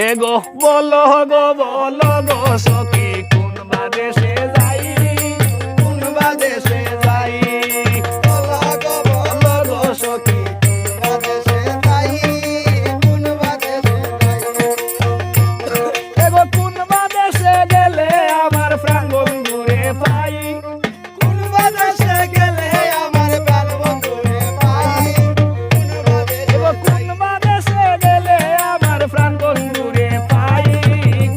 এগো বলো গো সখী কোন বাদেশে যাই, কোন বাদেশে যাই। বলো গো সখী কোন বাদেশে যাই, কোন বাদেশে যাই। এগো কোন বাদেশে গেলে আমার প্রাণ বন্ধুরে পাই, কোন বাদেশে গেলে আমার প্রাণ বন্ধুরে পাই। এগো কোন বাদেশে গেলে আমার প্রাণ বন্ধুরে পাই,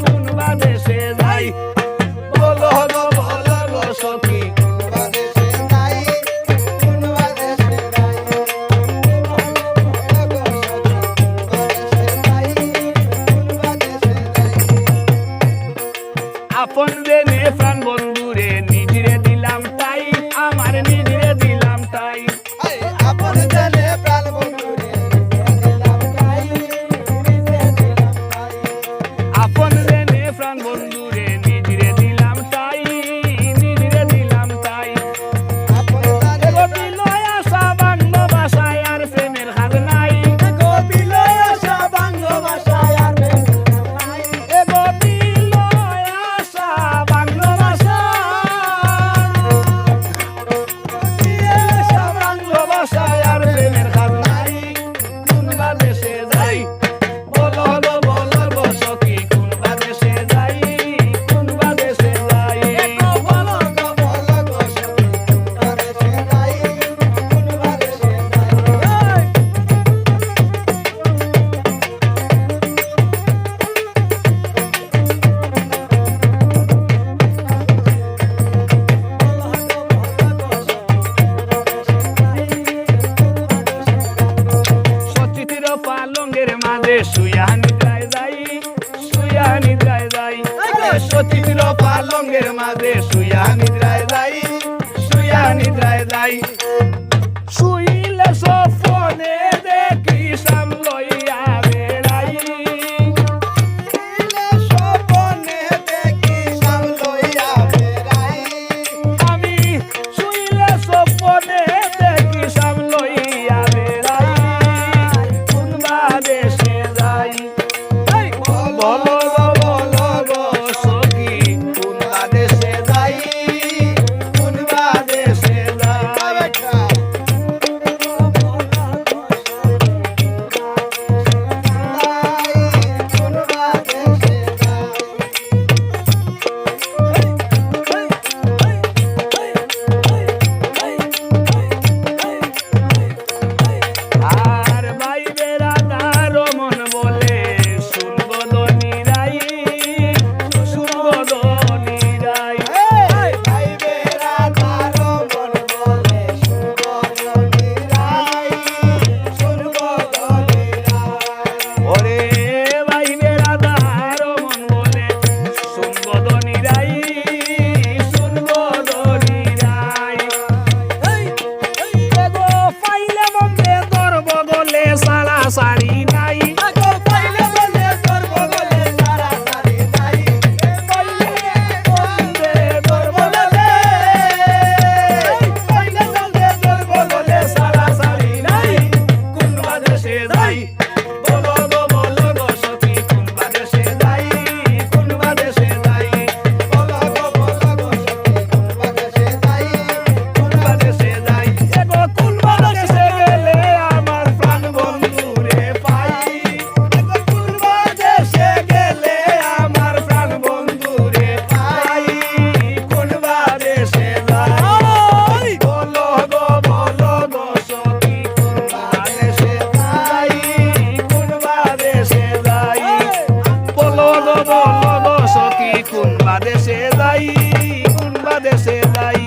কোন বাদেশে যাই। বলো গো সখী কোন বাদেশে যাই, কোন বাদেশে যাই। আপন জেনে প্রাণ বন্ধুরে নিজরে দিলাম তাই, আমার নিজরে দিলাম তাই। আপন জেনে প্রাণ বন্ধুরে দিলাম তাই, দিলাম তাই। আপন জেনে প্রাণ বন্ধুরে নিজরে দিলাম তাই, নিজরে দিলাম তাই। আপন জানে এগো বিলয় আশা বাংল ভাষায় আর প্রেমের হার নাই, গো বিলয় আশা বাংল ভাষায় আর নাই। এগো বিলয় আশা বাংল ভাষায়, আশা বাংল বাংল ভাষায় আর প্রেমের হার নাই, কোন বাদেশে যাই। বলো গো সখী কোন বাদেশে যাই, কোন বাদেশে যাই। বলো গো সখী কোন বাদেশে যাই, কোন বাদেশে যাই। সচিতির পালঙ্গের মাঝে শুয়া নিদ্রায় যাই, শুয়া নিদ্রায় যাই। সচিতির পালঙ্গের মাঝে শুয়া নিদ্রায় যাই, শুয়া নিদ্রায় যাই। শুইলে সপনে দেখি সাম লইয়া বেড়াই, স্বপনে দেখি সাম লইয়া বেড়াই। আমি শুইলে সপনে দেখি সাম লইয়া বেড়াই, কোন বাদেশে যাই। বলো গো সখী কোন বাদেশে যাই, কোন বাদেশে যাই। কোন বাদেশে যাই। আর ভাই বেড়াদার মন বলে শুনবো দনিরাই, শুনবো দনিরাই। ভাই বেড়া তারো মন বলে শুনবো দনিরাই, শুনবো দনিরাই। ওরে ভাই বেড়াদার মন বলে শুনবো দনিরাই, শুনবো দনিরাই। এগো পাইলে মন্দে ধরব বলে সারা সারি নাই, আগো পাইলে বলে তোর বগলে সারা সারি নাই। পাইলে মন্দে ধরব বলে, পাইলে বলে তোর বলে সারা সারি নাই, কোন বাদেশে যাই। বলো গো সখী কোন বাদেশে যাই, কোন বাদেশে যাই। বলো গো সখী কোন বাদেশে যাই, কোন বাদেশে যাই। এগো কোন বাদেশে গেলে আমার প্রাণ বন্ধুরে পাই, এগো কোন বাদেশে গেলে আমার প্রাণ বন্ধুরে পাই, কোন বাদেশে যাই। বলো গো সখী কোন বাদেশে যাই, কোন বাদেশে যাই। বলো গো সখী কোন বাদেশে যাই, কোন বাদেশে যাই।